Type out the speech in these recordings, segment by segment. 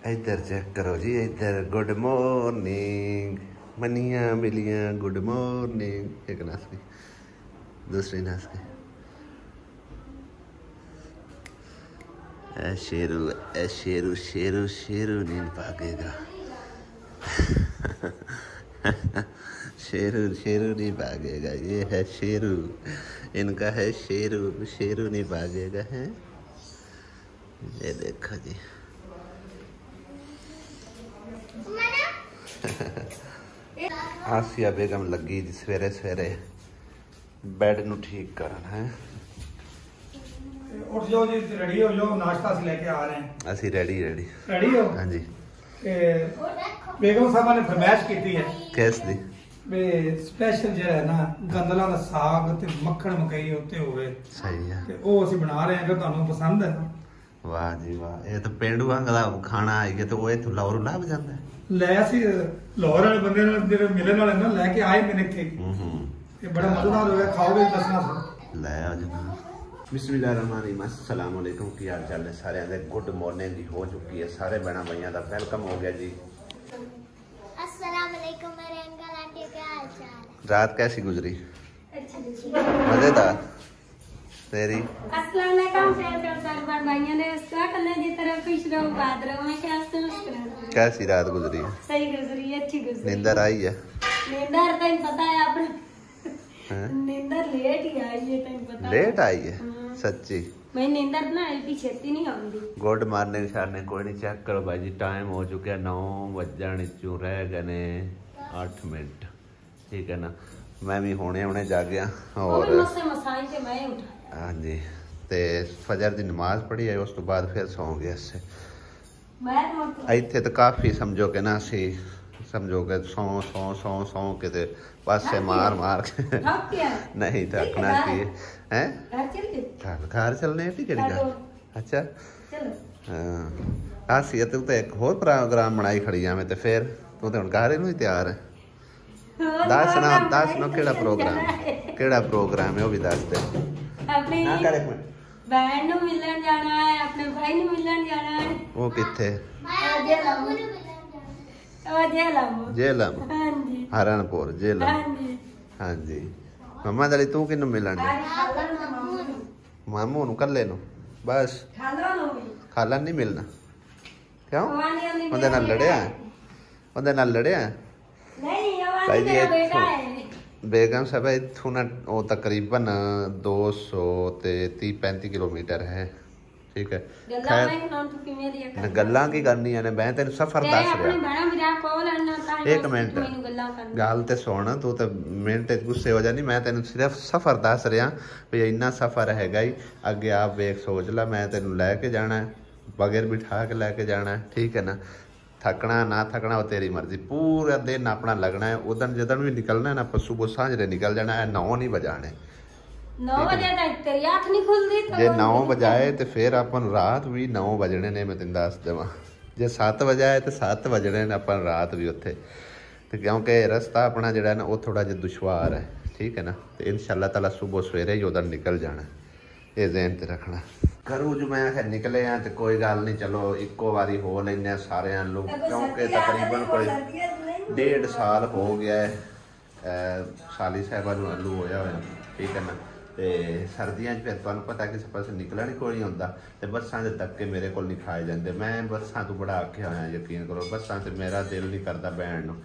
इधर चेक करो जी, इधर गुड मॉर्निंग मनिया मिलिया, गुड मॉर्निंग। एक नस की, दूसरी नस की। शेरू शेरू शेरू शेरू नींद भागेगा। शेरू शेरू नहीं भागेगा, ये है शेरू, इनका है शेरू, शेरू नहीं भागेगा है। ये देखो जी। आसिया बेगम लगी जी सवेरे सवेरे बैड नू ठीक करन है। उठ जाओ जी, रेडी हो जाओ, नाश्ता से लेके आ रहे हैं। असी रेडी रेडी रेडी हो? हाँ जी। बेगम साहब ने फरमाइश की है किस दी वे स्पेशल जो है ना गंदला का साग ते मक्खन मकई उत्ते होवे। सही है ते ओ ਅਸੀਂ ਬਣਾ ਰਹੇ ਹਾਂ। अगर ਤੁਹਾਨੂੰ पसंद है ना। वाह जी वाह, ये तो पेंडू वांगला खाना आई गया तो वो इथों लाहौर ਲੱਭ ਜਾਂਦਾ ਹੈ। ਲੈ ਅਸੀਂ ਲਾਹੌਰ ਵਾਲੇ ਬੰਦੇ ਨਾਲ ਜਿਹੜੇ ਮਿਲਣ ਵਾਲੇ ਨਾ ਲੈ ਕੇ ਆਏ ਮੈਨੇ ਇੱਥੇ। ਇਹ ਬੜਾ ਮਜ਼ੇਦਾਰ ਹੋਇਆ, ਖਾਓਗੇ ਦੱਸਣਾ ਸਰ। ਲੈ ਆ ਜਨਾਬ। बिस्मिल्लाहिर्रहमानिर्रहीम, अस्सलाम वालेकुम। की हाल चाल है सारे दे? गुड मॉर्निंग जी हो चुकी है, सारे बहना भाइयों का वेलकम हो गया जी। अस्सलाम वालेकुम मेरे अंकल आंटी, क्या हाल चाल है? रात कैसी गुजरी? मजेदार। तेरी? अस्सलाम वालेकुम सारे भाइयों ने इसका करने की तरह खुश रहो, बात रहो, मैं क्या मुस्कुराती। कैसी रात गुजरी? सही गुजरी, अच्छी गुजरी। नींदर आई है? नींदर तो पता है आपने, नींदर लेट ही आई है, तो पता लेट आई है सच्ची। मैं नींदर ना इतनी छेती नहीं आऊंगी। गुड मॉर्निंग शारने कोई नहीं, चेक करो भाई जी, टाइम हो चुका है 9 बजन चू रह गए 8 मिनट, ठीक है ना। मैं भी हुणे जाग गया और हाँ जी, ते फजर की नमाज पढ़ी है, उस तो बाद फिर सौ गया। इससे इतने तो काफ़ी समझो कि ना सी समझो के सौ सौ सौ सौ के ते पासे मार मार के नहीं थकना चाहिए हैं। घर चलने की केड़ी गल? अच्छा हाँ सी तू तो एक होर प्रोग्राम बनाई खड़ी आ मैं, तो फिर तू तो हुण घर ही तैयार है। दस ना केड़ा प्रोग्राम है वो भी दस दे। अपने बहन नू मिलन जाना है, अपने भाई नू मिलन जाना है। वो किथे? जेलम हरणपुर जेलम। हाँ जी। मम्मा दली तू किन्नू मिलन है? मामू नू कल्ले नू बस? खाला नहीं मिलना क्यों? उहदे नाल लड़िया? उहदे नाल लड़िया? भाई जी बेगम साहब इथों ना वो तकरीबन 230-35 किलोमीटर है, ठीक है। खैर गल्लां की करनी है, मैं तेन सफर दस रहा। एक मिनट गल तो सुन, तू तो मिनट गुस्से हो जानी। मैं तेन सिर्फ सफर दस रहा भी इन्ना सफर हैगा ही, अगे आप वेख सोच ला। मैं तेन लैके जाना है, बगैर बिठा के लैके जाना है, ठीक है ना। थकना ना थकना वो तेरी मर्जी, पूरा दिन अपना लगना है। उदन जदन भी निकलना है ना, पर सुबह सांझरे निकल जाना है। 9 नहीं बजाने, 9 बजे तक तेरी आँख नहीं खुलदी। जे 9 बजाए तो फिर अपन रात भी 9 बजने ने। मैं तेन दस देवां, जे 7 बजाए तो 7 बजने ने अपन रात भी उत्थे। तो क्योंकि रस्ता अपना जिहड़ा ना वो थोड़ा जिहा दुश्वार है, ठीक है ना। तो इंशाअल्लाह ताला सुबह सवेरे ही उधर निकल जाना, ये ज़हन ते रखना। घरों जो मैं आखिर निकले हैं तो कोई गल नहीं, चलो इक्को बारी हो लेने सारे लोग, क्योंकि तकरीबन कोई 1.5 साल हो गया है साली साहबा नूं अल्लू होया होया, ठीक है ना। तो सर्दियों फिर तुहानूं पता किसी पासे निकलना ही कोई नहीं होंदा, तो बसां दे धक्के मेरे को नहीं खाए जाते। मैं बसां तो बड़ा आख्या होया, यकीन करो बसां से मेरा दिल नहीं करता बहन नूं।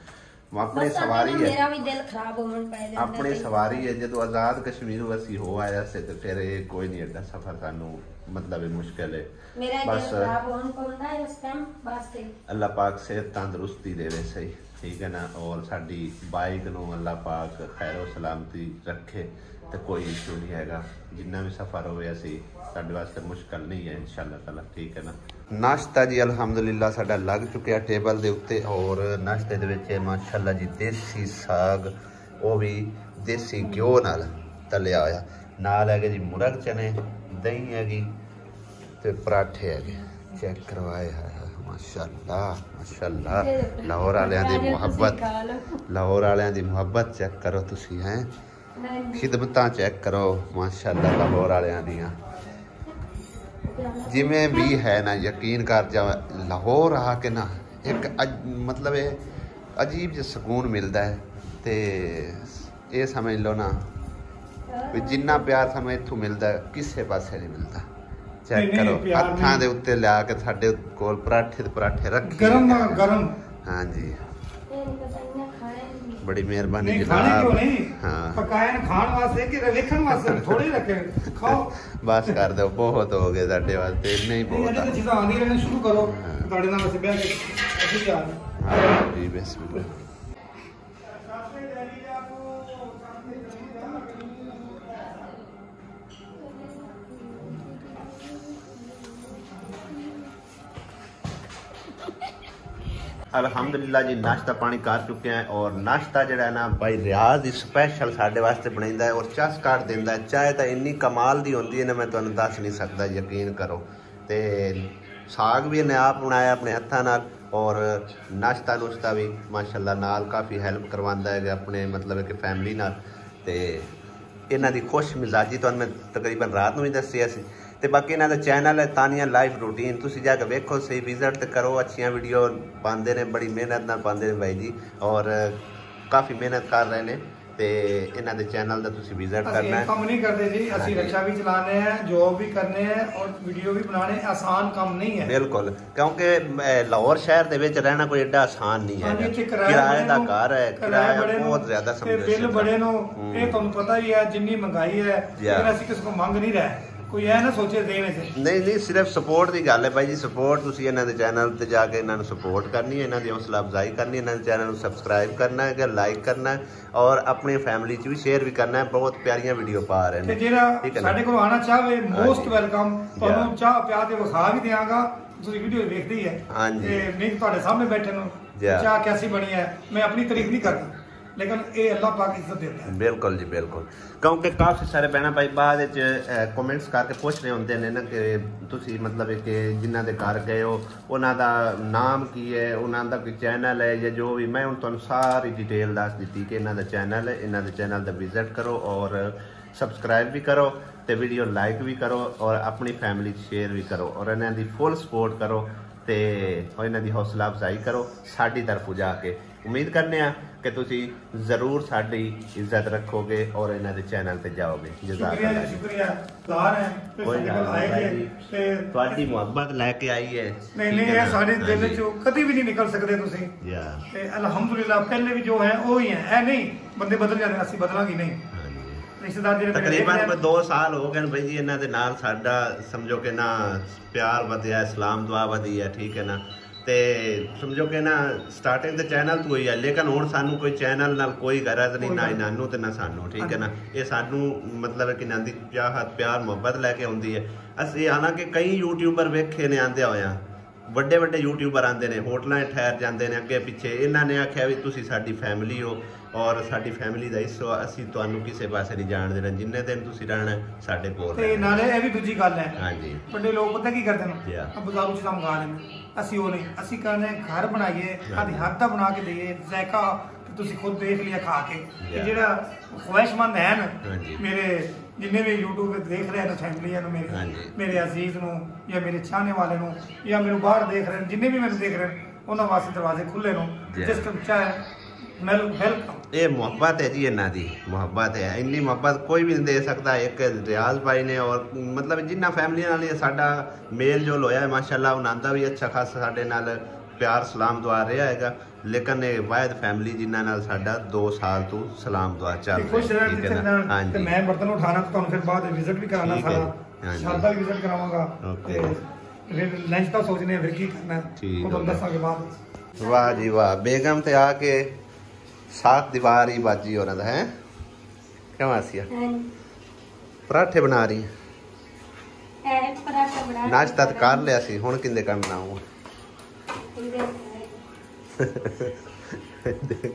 अपनी सवारी है, मेरा भी दिल खराब होने पै जांदा। अपनी सवारी है, जो आजाद कश्मीर वसी हो आया से तो फिर ये कोई नहीं एडा सफर सानू मतलब मुश्किल है। मेरा बस दिल खराब होने पौंदा है इस टाइम, बस अल्लाह पाक सेहत तंदुरुस्ती देवे, सही ठीक है ना। और साडी बाइक नू अल्लाह पाक खैरो सलामती रखे, तो कोई इशू नहीं हैगा। जिन्ना भी सफर होवे असी साडे वास्ते मुश्किल नहीं है इंशाअल्लाह ताला, ठीक है ना। नाश्ता जी अल्हम्दुलिल्लाह साडा लग चुकिया टेबल दे उत्ते, और नाश्ते दे विच माशाअल्लाह जी देसी साग, वो भी देसी घ्यो नाल तलिया होया, नाल हैगे जी मुरग चने, दही हैगी ते पराठे हैगे। चेक करवाए है माशाअल्लाह माशाअल्लाह। लाहौर वालियां दी मुहब्बत, लाहौर वालियां दी मुहब्बत चेक करो तुसी हैं, खिदमतां चेक करो माशाअल्लाह लाहौर वालियां दियां। ਜਿਵੇਂ ਵੀ ਹੈ ਨਾ ਯਕੀਨ ਕਰ ਜਾ ਲਾਹੌਰ ਆ ਕੇ ਨਾ ਇੱਕ ਮਤਲਬ ਇਹ ਅਜੀਬ ਜਿਹਾ ਸਕੂਨ ਮਿਲਦਾ ਹੈ ਤੇ ਇਹ ਸਮਝ ਲਓ ਨਾ ਵੀ ਜਿੰਨਾ ਪਿਆਰ ਸਾਨੂੰ ਇੱਥੋਂ ਮਿਲਦਾ ਕਿਸੇ ਪਾਸੇ ਨਹੀਂ ਮਿਲਦਾ। ਚੈੱਕ ਕਰੋ ਹੱਥਾਂ ਦੇ ਉੱਤੇ ਲਿਆ ਕੇ ਸਾਡੇ ਕੋਲ ਪਰਾਠੇ ਤੇ ਪਰਾਠੇ ਰੱਖੇ ਗਰਮ ਗਰਮ। ਹਾਂਜੀ बड़ी मेहरबानी खाने क्यों नहीं? हाँ पकाए खाने वास्ते कि वेखण वास्ते थोड़े रखे खाओ बस कर दो बहुत हो गए साडे वास्ते नहीं बहुत है चीज़ां आंदी रहने शुरू करो ਤੁਹਾਡੇ ਨਾਲ ਅਸੀਂ ਬਹਿ ਕੇ ਅਸੀਂ ਜਾ हाँ जी बिस्मिल्लाह। अल्हम्दुलिल्लाह जी नाश्ता पानी कर चुके हैं और नाश्ता जड़ा है ना भाई रियाज स्पैशल साढ़े वास्ते बनाइंदा है और चस काट देंदा है। चाय तो इन्नी कमाल दी होंदी है ना मैं तुहानू दस नहीं सकता यकीन करो। तो साग भी इन्हें आप बनाया अपने हत्थां नाल और नाश्ता नुश्ता भी माशाल्लाह नाल काफ़ी हेल्प करवांदा है अपने मतलब कि फैमिली नाल। ते इन्हां दी खुश मिजाजी तुहानू मैं तकरीबन रात नूं ही दस्सिया सी। तो बाकी इन्हों का चैनल है तानिया लाइफ रूटीन तुम जाके वेखो सही विजिट तो करो। अच्छी वीडियो पाते हैं बड़ी मेहनत नाल पाते हैं भाई जी और काफ़ी मेहनत कर रहे हैं। तो इन्हों के चैनल का तुम विजिट करना है। काम नहीं करते जी असं रिक्शा भी चलाने हैं जॉब भी करने हैं और वीडियो भी बनाने आसान काम नहीं है बिल्कुल क्योंकि लाहौर शहर के विच रहना कोई एडा आसान नहीं है। किराए का घर है किराया बहुत ज्यादा बिल बड़े नो ये तुहानू पता ही है जिन्नी महंगाई है लेकिन असं किसी को मंग नहीं रहे कोई है ना सोचे देने से नहीं सिर्फ सपोर्ट की गल है भाई जी। सपोर्ट तुसी इन्हां दे चैनल ते जाके इन्हां सपोर्ट करनी है इन्हां दी हौसला अफजाई करनी है इन्हां दे चैनल सब्सक्राइब करना है लाइक करना है और अपनी फैमिली च भी शेयर भी करना है। बहुत प्यारियां वीडियो पा रहे हैं ठीक है साडे कोल आना चाहे मोस्ट वेलकम तुहानू चाह प्यार दे विखा भी देंगा तुसी वीडियो देखदी है। हां जी मैं तुहाडे सामने बैठे नु चाह कैसी बनी है मैं अपनी तारीफ नहीं करता लेकिन ये अल्लाह पाक इज्जत देता है। बिल्कुल जी बिल्कुल क्योंकि काफ़ी सारे भैन भाई बाद कमेंट्स करके पूछ रहे होंगे ने ना कि तुसी मतलब कि जिन्हों के घर गए हो उन्हों का नाम की है उन्हों का कोई चैनल है या जो भी मैं तुहानू सारी डिटेल दस दी कि इन्हों का चैनल है इन्हों के चैनल का विजिट करो और सबसक्राइब भी करो तो वीडियो लाइक भी करो और अपनी फैमिली शेयर भी करो और इन्हों की फुल सपोर्ट करो तो इन्हों की हौसला अफजाई करो साड़ी तरफों जाके। उम्मीद करने कि तुसी जरूर साड़ी इज्जत रखोगे और इन्हों के चैनल पे जाओगे। तुहाडी मुहब्बत लैके आई है नहीं साडे दिल चों कदी भी नहीं निकल सकते तुसी ते अल्हम्दुलिल्लाह पहले भी जो है वो ही है ऐ नहीं बंदे बदल जाते असि बदलांगे नहीं। तकरीबन 2 साल हो गए भाई जी इन्हां दे नाल साडा समझो कि ना प्यार वधिया इस्लाम दुआ वधी है ठीक है ना। तो समझो कि ना स्टार्टिंग तो चैनल तो ही है लेकिन हुण सानू कोई चैनल नाल कोई गरज नहीं ना इन्हां ते ना सानू ठीक है ना। ये सानू मतलब कि इन्हां दी प्यार मुहब्बत लैके आउंदी है। असीं हालांकि कई यूट्यूबर वेखे ने आंदे होया ਵੱਡੇ ਵੱਡੇ यूट्यूबर आते हैं होटलों ठहर जाते हैं अगे पिछे इन्हों ने आख्या भी तुसी साडी फैमिली हो और साडी फैमिली का हिस्सा असीं तुहानू किसी पासे नहीं जाण देना जिन्ने दिन तुसी रहना साडे कोल ते नाले ये भी दूजी गल है। हां जी बड़े लोग पता की करते हैं अब बाजारों से मंगा लेंगे असीं वो नहीं असीं कहने घर बनाइए आदि हाथ दा बना के दईए जायका तुसी खुद देख लिया खा के जेड़ा ख्वाहिशमंद है ना मेरे जिन्हें भी यूट्यूब देख रहे हैं फैमिली है मेरे अजीज नूं या मेरे चाहने वाले नूं या मेरे बाहर देख रहे हैं जिन्हें भी मैंने देख रहे हैं उन्होंने वास्ते दरवाजे खुले नूं जिस कम चाहे वेलकम। ये मोहब्बत है जी इन्हां दी मोहब्बत है इन्नी मोहब्बत कोई भी नहीं दे सकता एक रियाज भाई ने और मतलब जिन्ना फैमिली नाल साडा मेल जोल होया है माशाल्लाह उन्हां दा भी अच्छा खासा साडे नाल प्यार सलाम दुआ रहा है लेकिन वायद फैमिली जिन्हां नाल साडा 2 साल तो सलाम दुआ चल रहा है। हां जी मैं बर्तन उठाना तो फिर बाद विजिट भी कराना सारा शादा विजिट करावांगा फिर लंच का सोचने फिर की करना है वो दसां के बाद। वाह जी वाह बेगम ते आके 7 दीवार ही बाजी हो रहा है क्या वासिया पराठे बना रही है नाश्ता तो कर लिया सी हुण किंदे करना हूं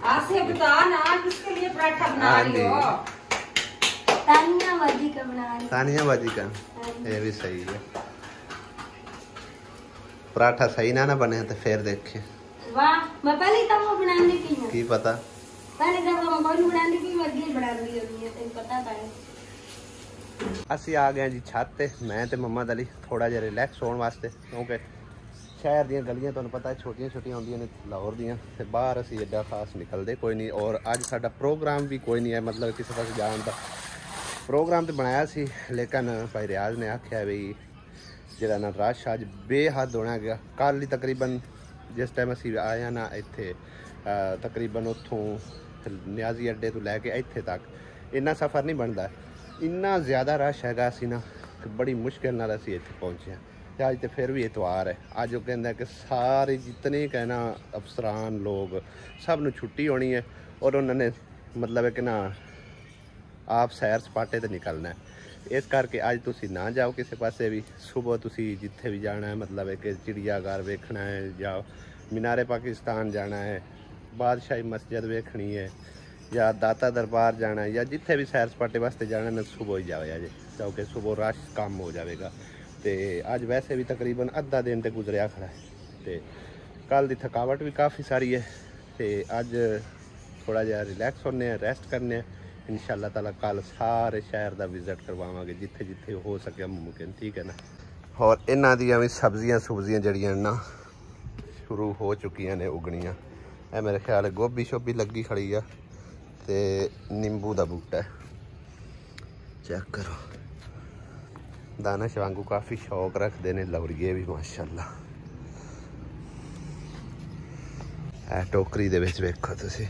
आसे बता ना किसके लिए पराठा बना रही हो तानिया बाजी का बना रही तानिया बाजी का ये भी सही है पराठा सही ना बने तो फिर देखे वाह मैं पहले तो वो बनाने की पता पहले जब हम कोई बनाने की मर्जी बना ली होनी है तेरे पता है ਅਸੀਂ ਆ ਗਏ ਜੀ ਛੱਤ ਤੇ, ਮੈਂ ਤੇ ਮੰਮਾ ਦਲੀ ਥੋੜਾ ਜਿਹਾ ਰਿਲੈਕਸ ਹੋਣ ਵਾਸਤੇ, ਕਿਉਂਕਿ ਸ਼ਹਿਰ ਦੀਆਂ ਗਲੀਆਂ ਤੁਹਾਨੂੰ ਪਤਾ ਛੋਟੀਆਂ ਛੋਟੀਆਂ ਹੁੰਦੀਆਂ ਨੇ ਲਾਹੌਰ ਦੀਆਂ, ਤੇ ਬਾਹਰ ਅਸੀਂ ਐਡਾ ਖਾਸ ਨਿਕਲਦੇ ਕੋਈ ਨਹੀਂ। ਔਰ ਅੱਜ ਸਾਡਾ ਪ੍ਰੋਗਰਾਮ ਵੀ ਕੋਈ ਨਹੀਂ ਹੈ, ਮਤਲਬ ਕਿਸੇ ਪਾਸੇ ਜਾਣ ਦਾ ਪ੍ਰੋਗਰਾਮ ਤੇ ਬਣਾਇਆ ਸੀ, ਲੇਕਿਨ ਭਾਈ ਰਿਆਜ਼ ਨੇ ਆਖਿਆ ਵੀ ਜਿਹੜਾ ਨਾ ਰਸ਼ ਅੱਜ ਬੇਹੱਦ ਹੋਣਾ ਗਿਆ। ਕੱਲ੍ਹ ਹੀ ਤਕਰੀਬਨ ਜਿਸ ਟਾਈਮ ਅਸੀਂ ਆਏ ਨਾ ਇੱਥੇ, ਤਕਰੀਬਨ ਉੱਥੋਂ ਨਿਆਜ਼ੀ ਅੱਡੇ ਤੋਂ ਲੈ ਕੇ ਇੱਥੇ ਤੱਕ ਇੰਨਾ ਸਫ਼ਰ ਨਹੀਂ ਬਣਦਾ, ਇੰਨਾ ਜ਼ਿਆਦਾ ਰਸ਼ ਹੈਗਾ ਸੀ ਨਾ ਕਿ ਬੜੀ ਮੁਸ਼ਕਿਲ ਨਾਲ ਅਸੀਂ ਇੱਥੇ ਪਹੁੰਚੇ ਹਾਂ। ਤੇ ਅੱਜ ਤੇ ਫਿਰ ਵੀ ਇਤਵਾਰ ਹੈ, ਅੱਜ ਉਹ ਕਹਿੰਦਾ ਕਿ ਸਾਰੇ ਜਿਤਨੇ ਕਹਿਣਾ ਅਫਸਰਾਨ ਲੋਕ ਸਭ ਨੂੰ ਛੁੱਟੀ ਹੋਣੀ ਹੈ, ਔਰ ਉਹਨਾਂ ਨੇ ਮਤਲਬ ਹੈ ਕਿ ਨਾ ਆਪ ਸੈਰ ਸਪਾਟੇ ਤੇ ਨਿਕਲਣਾ ਹੈ। ਇਸ ਕਰਕੇ ਅੱਜ ਤੁਸੀਂ ਨਾ ਜਾਓ ਕਿਸੇ ਪਾਸੇ ਵੀ, ਸਵੇਰ ਤੁਸੀਂ ਜਿੱਥੇ ਵੀ ਜਾਣਾ ਹੈ, ਮਤਲਬ ਹੈ ਕਿ ਚਿੜੀਆ ਘਰ ਵੇਖਣਾ ਹੈ ਜਾਂ ਮੀਨਾਰੇ ਪਾਕਿਸਤਾਨ ਜਾਣਾ ਹੈ, ਬਾਦਸ਼ਾਹੀ ਮਸਜਿਦ ਵੇਖਣੀ ਹੈ ਜਾਂ ਦਾਤਾ ਦਰਬਾਰ ਜਾਣਾ ਹੈ, ਜਾਂ ਜਿੱਥੇ ਵੀ ਸੈਰ ਸਪਾਟੇ ਵਾਸਤੇ ਜਾਣਾ ਨਾ ਸਵੇਰ ਹੀ ਜਾਓ ਜੇ, ਕਿਉਂਕਿ ਸਵੇਰ ਰਸ਼ ਕੰਮ ਹੋ ਜਾਵੇਗਾ। ਤੇ ਅੱਜ ਵੈਸੇ ਵੀ ਤਕਰੀਬਨ ਅੱਧਾ ਦਿਨ ਤੇ ਗੁਜ਼ਰਿਆ ਖੜਾ ਹੈ, ਤੇ ਕੱਲ੍ਹ ਦੀ ਥਕਾਵਟ ਵੀ ਕਾਫੀ ਸਾਰੀ ਹੈ, ਤੇ ਅੱਜ ਥੋੜਾ ਜਿਹਾ ਰਿਲੈਕਸ ਹੋਣੇ ਆ, ਰੈਸਟ ਕਰਨੇ ਆ। इंशाअल्लाह ताला कल सारे शहर का विजिट करवावांगे जिथे जिथे हो सके मुमकिन, ठीक है ना। और इन्हां दियां भी सब्जियां सुब्जियां जड़ियां ना शुरू हो चुकियां ने उगनियां। ए मेरे ख्याल गोभी शोभी लगी खड़ी आ, ते नींबू दा बूटा है, चेक करो। दानश वांगू काफ़ी शौक रखते हैं लवरिए भी माशाअल्लाह। ए टोकरी दे विच वेखो तुसीं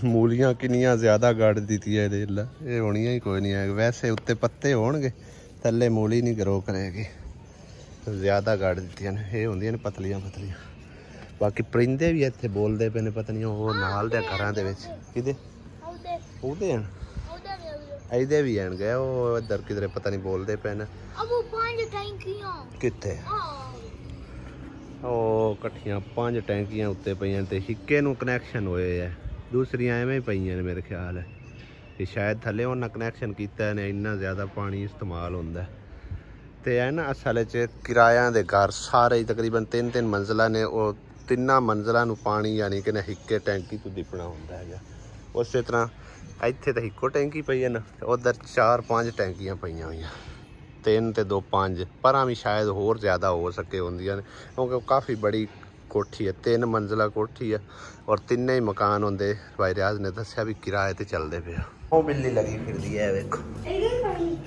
मूलियां किनियां ज़्यादा गड़ दी है, ये होनियां ही कोई नहीं है। वैसे उत्ते पत्ते होणगे, थल्ले मूली नहीं ग्रो करेगी, ज़्यादा गड़ दी ने, ये होंदियां ने पतलियां पतलियां। बाकी परिंदे भी इत्थे बोलते पे ने, पता नहीं वो नाल दे घरां दे विच किदे ओहदे हन, इहदे भी हन गए वो इधर किधरे पता नहीं बोलते पे ने। कित्थे ओ कट्ठियां 5 टैंकियां उत्ते पईयां ते हिक्के नूं कनैक्शन होए है, दूसरियां एवें ही पईयां ने मेरे ख्याल है कि शायद थल्ले उन्हें कनैक्शन किया ने, इन्ना ज़्यादा पानी इस्तेमाल होंदा है। ते है ना असल च किराया दे घर सारे तकरीबन 3-3 मंजिला ने, वो 3 मंजिलों नूं पानी यानी कि ना हिक्के टैंकी तो दिपना होंदा है। उस तरह इत्थे तो हिक्को टैंकी पई है ना, उधर 4-5 टैंकियां पईयां होईयां, 3 ते 2 5 परां भी शायद होर ज़्यादा हो सके होंदियां ने, क्योंकि काफ़ी बड़ी कोठी है, 3 मंजिला कोठी है और 3 ही मकान होंदे। भाई रियाज ने दस्या भी किराए ते चलदे पे। ओ बिल्ली लगी फिरदी है, वेखो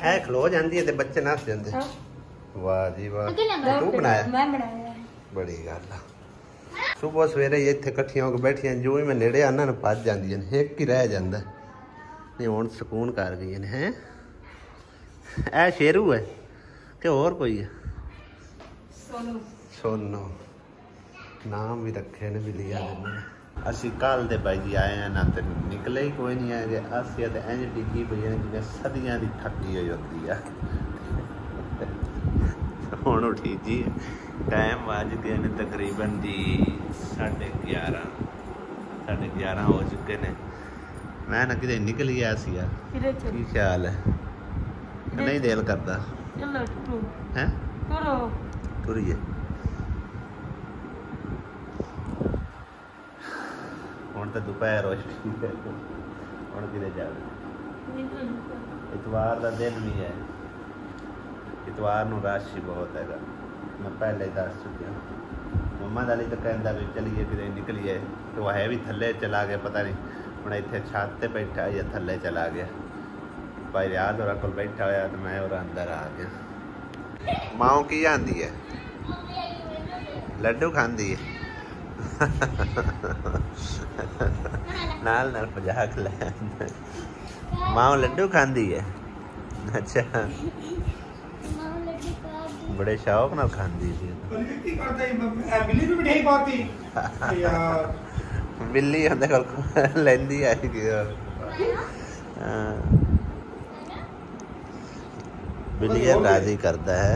ऐ खलो जांदी है ते बच्चे नस जांदे। वाह जी वाह, तू बनाया? मैं बनाया। बड़ी गल है, सुबह सवेरे ही इत्थे इकट्ठियां होके बैठियां, जो ही मैं नेड़े आना ना भज जांदियां ने, एक ही रह जांदा नहीं। हुण सुकून कर गई ने। हैं ऐ शेरू है कि होर कोई है? सोनू। सोनू नाम भी रखे ने बिल्लिया ने। असी कल दे भाई जी आए हैं ना, तो निकले ही कोई नहीं आए। असी तो इंज डिग्गी पई है जिवें सदियां दी थकी होई होंदी है। हुण उठी जी, टाइम वज गए ने तकरीबन दी 11:30 हो चुके ने। मैं ना किते निकल गया सी यार, की ख्याल है? नहीं दिल करता है तुरिए। ਹੁਣ ਤਾਂ ਦੁਪਹਿਰ ਹੋ ਚੁੱਕੀ ਹੈ, ਹੁਣ ਕਿਤੇ ਜਾਵੇ। ਇਤਵਾਰ ਦਾ ਦਿਨ ਵੀ ਹੈ, ਇਤਵਾਰ ਨੂੰ ਰਸ਼ ਹੀ ਬਹੁਤ ਹੈਗਾ, ਮੈਂ ਪਹਿਲੇ ਦੱਸ ਚੁੱਕਿਆ। ਮੰਮਾ ਦਾ ਲਈ ਤਾਂ ਕਹਿੰਦਾ ਵੀ ਚਲੀਏ ਕਿਤੇ ਨਿਕਲੀਏ, ਤੇ ਉਹ ਹੈ ਵੀ ਥੱਲੇ ਚਲਾ ਗਿਆ, ਪਤਾ ਨਹੀਂ ਹੁਣ ਇੱਥੇ ਛੱਤ ਤੇ ਬੈਠਾ ਜਾਂ ਥੱਲੇ ਚਲਾ ਗਿਆ। ਭਾਈ ਰਿਆਜ਼ ਹੋਰਾਂ ਕੋਲ ਬੈਠਾ ਹੋਇਆ ਤੇ ਮੈਂ ਉਹਦਾ ਅੰਦਰ ਆ ਗਿਆ। ਮਾਂ ਕੀ ਆਂਦੀ ਹੈ? ਲੱਡੂ ਖਾਂਦੀ ਹੈ। नाल नाल मजाक ले, मां लड्डू खांदी है। अच्छा, बड़े शौक नाल खांदी थी। बिल्ली उहदे कोल लैंदी आई कि बिल्ली राजी करता है।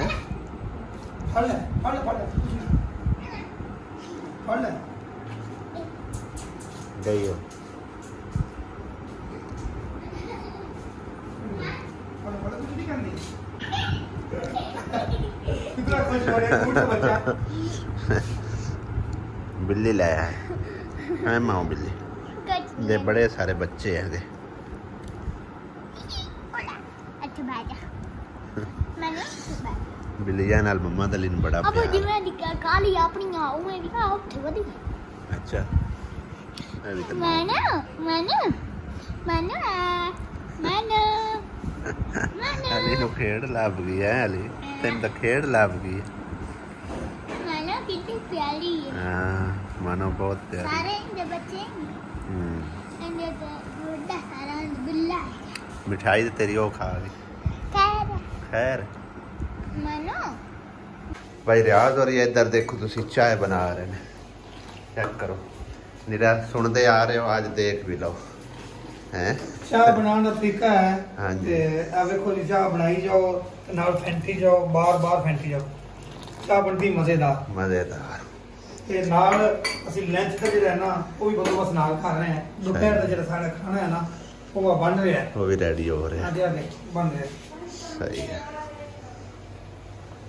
गई हो बिल्ली लाया है, मैं मां बिल्ली दे बड़े सारे बच्चे हैं। ਬਿੱਲੀਆਂ ਨਾਲ ਮੰਮਾ ਦਲੀ ਨੂੰ ਬੜਾ अब ਪਿਆਰ। जिवें दी काली अपनियां उवें दी उत्थे वधी ਅੱਛਾ ਇਹ ਵੀ ਤਾਂ मैंने ਅਲੀ ਨੂੰ ਖੇਡ ਲੱਭ ਗਈ ਹੈ। ਅਲੀ ਤੈਨੂੰ ਤਾਂ ਖੇਡ ਲੱਭ ਗਈ। मैंने कितनी प्यारी है ਹਾਂ ਮਨੋ ਬਹੁਤ ਪਿਆਰੀ। सारे इनके बच्चे ਹੂੰ इनके बड़ा सारा बिल्ला है ਮਿਠਾਈ ਤੇ ਤੇਰੀ ਉਹ ਖਾ ਗਈ। खैर खैर मनो भाई रियाज और ये इधर देखो तुसी चाय बना रहे हैं। चेक करो निरा सुनते आ रहे हो आज देख भी लो हैं। ਚਾਹ ਬਣਾਉਣ ਦਾ ਤਰੀਕਾ ਹੈ ਹਾਂਜੀ। ਤੇ ਆ ਵੇਖੋ ਜੀ ਚਾਹ ਬਣਾਈ ਜਾਓ ਤੇ ਨਾਲ ਫੈਂਟੀ ਜਾਓ ਬਾਰ-ਬਾਰ ਫੈਂਟੀ ਜਾਓ ਚਾਹ ਬਣਦੀ ਮਜ਼ੇਦਾਰ। मजेदार। ਤੇ ਨਾਲ ਅਸੀਂ ਲੰਚ ਤੇ ਜਿਹੜਾ ਹੈ ਨਾ ਉਹ ਵੀ ਬੰਦੋਬਸਤ ਨਾਲ ਕਰ ਰਹੇ ਹਾਂ। ਦੁਪਹਿਰ ਦਾ ਜਿਹੜਾ ਸਾਡਾ ਖਾਣਾ ਹੈ ਨਾ ਉਹ ਬਣ ਰਿਹਾ ਹੈ। वो भी रेडी हो रहे हैं। ਆਦੇ ਆਦੇ ਬਣ ਰਿਹਾ ਹੈ। सही है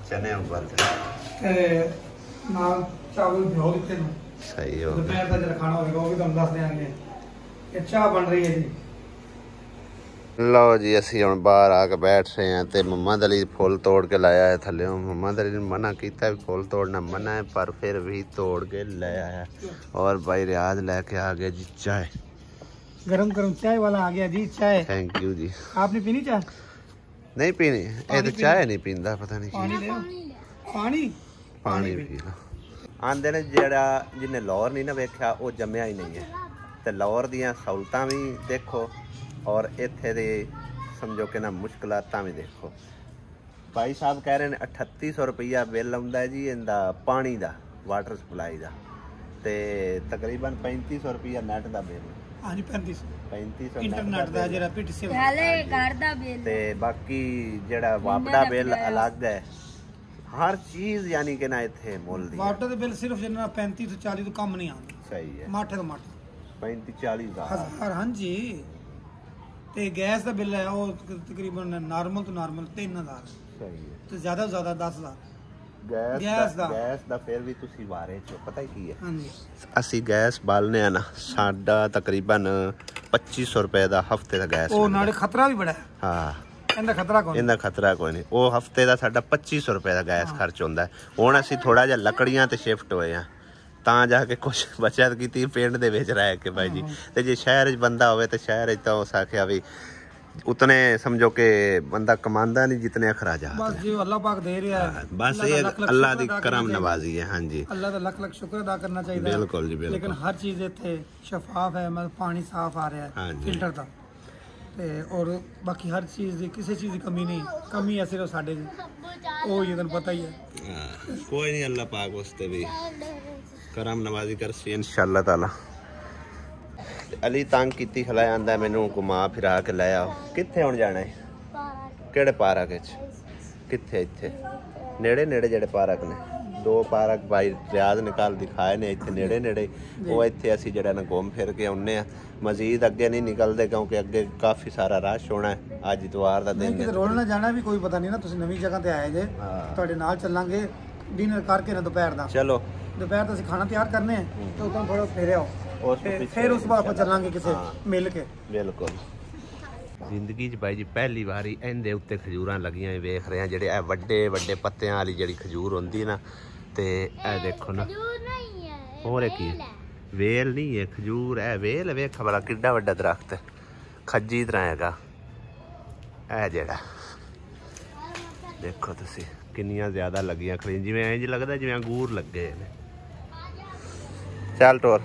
चने उबल गए। ਤੇ ਨਾਲ ਚਾਵਲ ਭਿਓ ਦਿੱਤੇ ਨੇ। सही हो गया। ਦੁਪਹਿਰ ਦਾ ਜਿਹੜਾ ਖਾਣਾ ਹੋਵੇਗਾ ਉਹ ਵੀ ਤੁਹਾਨੂੰ ਦੱਸ ਦਿਆਂਗੇ। ਇਹ ਚਾਹ ਬਣ ਰਹੀ ਹੈ ਜੀ। लो जी असी हम बाहर आके बैठ रहे हैं ते मम्मा दली फुल तोड़ के लाया है थले। मम्मा दली ने मना किया फुल तोड़ना मना है पर फिर भी तोड़ के ले आया। और भाई रियाज लेके आ गया जी चाय। गरम गरम चाय वाला आ गया जी चाय। थैंक यू जी। आपने पीनी चाय? नहीं पीनी ये तो चाय नहीं पींदा पता नहीं पानी की। ले पानी पानी पी लो। आंदे ने जेड़ा जिन्हें लाहौर नहीं ना वेख्या वो जम्मिया ही नहीं है। ते लाहौर दियां सहूलतां भी देखो और इत्थे दे समझो कि ना मुश्किलातां भी देखो। भाई साहब कह रहे हैं 3800 रुपया बिल आउंदा है जी इनदा पानी दा वाटर सप्लाई दा ते तकरीबन 3500 रुपया नेट दा बिल। हाँ जी 3500 3500 इंटरनेट दा जेड़ा पीटीसी ਹਲੇ ਘਰ ਦਾ ਬਿੱਲ ते बाकी जेड़ा वापड़ा बिल अलग है। हर चीज यानी कि ना इत्थे मुल दी है। वाटर दे बिल सिर्फ जिन्ना 35 ਤੋਂ 40 ਤੋਂ कम नहीं आंदा। सही है माठे ਤੋਂ माठे 35-40 ਹਜ਼ਾਰ ਹਾਂਜੀ। ਤੇ ਗੈਸ ਦਾ ਬਿੱਲ ਹੈ ਉਹ ਤਕਰੀਬਨ ਨਾਰਮਲ ਤੋਂ ਨਾਰਮਲ 3000 सही है। ਤੇ ਜ਼ਿਆਦਾ ਤੋਂ ਜ਼ਿਆਦਾ 10000 ਗੈਸ ਗੈਸ ਦਾ। ਗੈਸ ਦਾ ਫਿਰ ਵੀ ਤੁਸੀਂ ਵਾਰੇ ਚ ਪਤਾ ਕੀ ਹੈ ਹਾਂਜੀ। ਅਸੀਂ ਗੈਸ ਬਾਲਨੇ ਆ ਨਾ ਸਾਡਾ ਤਕਰੀਬਨ 2500 ਰੁਪਏ ਦਾ ਹਫਤੇ ਦਾ ਗੈਸ ਉਹ ਨਾਲੇ ਖਤਰਾ ਵੀ ਬੜਾ ਹੈ। ਹਾਂ ਇਹਦਾ ਖਤਰਾ ਕੋਈ ਇਹਦਾ ਖਤਰਾ ਕੋਈ ਨਹੀਂ। ਉਹ ਹਫਤੇ ਦਾ ਸਾਡਾ 2500 ਰੁਪਏ ਦਾ ਗੈਸ ਖਰਚ ਹੁੰਦਾ ਹੈ। ਹੁਣ ਅਸੀਂ ਥੋੜਾ ਜਿਹਾ ਲੱਕੜੀਆਂ ਤੇ ਸ਼ਿਫਟ ਹੋਏ ਆ ਤਾਂ ਜਾ ਕੇ ਕੁਝ ਬਚਤ ਕੀਤੀ ਪਿੰਡ ਦੇ ਵਿੱਚ ਰਹਿ ਕੇ ਭਾਈ ਜੀ। ਤੇ ਜੇ ਸ਼ਹਿਰ 'ਚ ਬੰਦਾ ਹੋਵੇ ਤੇ ਸ਼ਹਿਰ 'ਚ ਤਾਂ ਉਸ ਆਖਿਆ ਵੀ उतने समझो कि बंदा कमांदा नहीं जितने अखराजात बस हैं। जी अल्लाह पाक दे रहा है। बस ये अल्लाह दी करम नवाजी है। हाँ जी अल्लाह का लख लख शुक्र अदा करना चाहिए। बिल्कुल जी बिल्कुल। लेकिन हर चीज इत्थे शफाफ है मतलब पानी साफ आ रहा हाँ है जी। फिल्टर का ते और बाकी हर चीज दी किसी चीज की कमी नहीं। कमी है सिर्फ साडे दी ओ ये तन पता ही है। हाँ, कोई नहीं अल्लाह पाक उसते भी करम नवाजी कर सी इंशाअल्लाह ताला। अली तंग की खलाया आंदा मैनू घुमा फिरा के ले आओ। कित्थे हुण जाना है? किहड़े पार्क च? कित्थे इत्थे नेड़े नेड़े जेड़े पार्क ने दो पार्क भाई रियाज निकाल दिखाए ने इत्थे नेड़े नेड़े वो इत्थे असीं जेड़ा ना घूम फिर के आउने आ। मजीद अगे नहीं निकलते क्योंकि अगे काफ़ी सारा रश होना है। अज इतवार का दिन है। रोलना जाना भी कोई पता नहीं ना। तुसीं नवीं जगह ते आए जे तुहाडे नाल चलांगे डिनर करके ना दोपहर दा। चलो दोपहर दा असीं खाना तैयार करने हैं तो उतना थोड़ा फेरे आओ फिर उस बाद चलांगे किसे मिल के। बिल्कुल जिंदगी च भाई जी पहली बारी इहदे उत्ते खजूरां लगियां वेख रहे हैं। जेड़े ए वड्डे वड्डे पत्तियां वाली जेड़ी खजूर होंदी ना ते ए देखो ना और की वेल नहीं है खजूर है वेल। वेख बड़ा किड्डा वड्डा दरख्त है खज्जी तरह हैगा ए जेड़ा देखो तुसी किन्नियां ज्यादा लगियां खड़ी जिवें इंज लगदा जिवें अंगूर लगे ने। चल टोर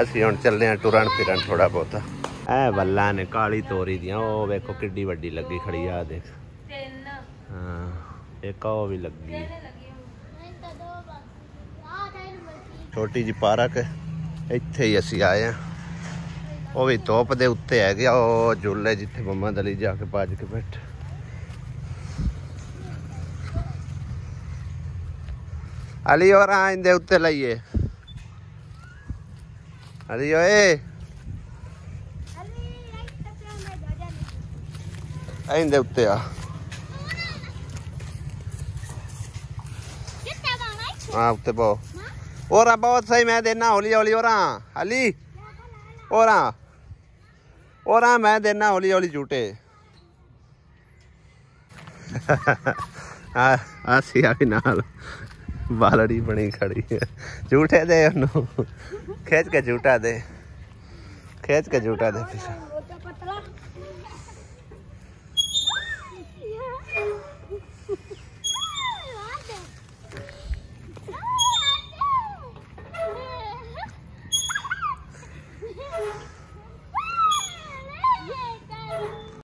असीं हुण चलदे हां टुरन फिरन थोड़ा बहुत। ए वल्ला ने काली तोरी दियां ओ वेखो किड्डी वड्डी लगी खड़ी आ देख। हां एक ओ भी लगी छोटी जी पार्क इत्थे ही असीं आए हां। ओ भी धुप दे उत्ते है गया ओ झूले जिथे मम्मा दली जाके भज के बैठे। अली और इंदे उत्ते लाइए अली ओए इंदे उत्ते आ हाँ उत्ते पाओ और बहुत सही मैं देना होली होली और अली और मैं देना होली होली झूठे आसिया भी नाल बालड़ी बनी खड़ी है। झूठे दे खींच के झूठा दे, खींच के झूठा दे।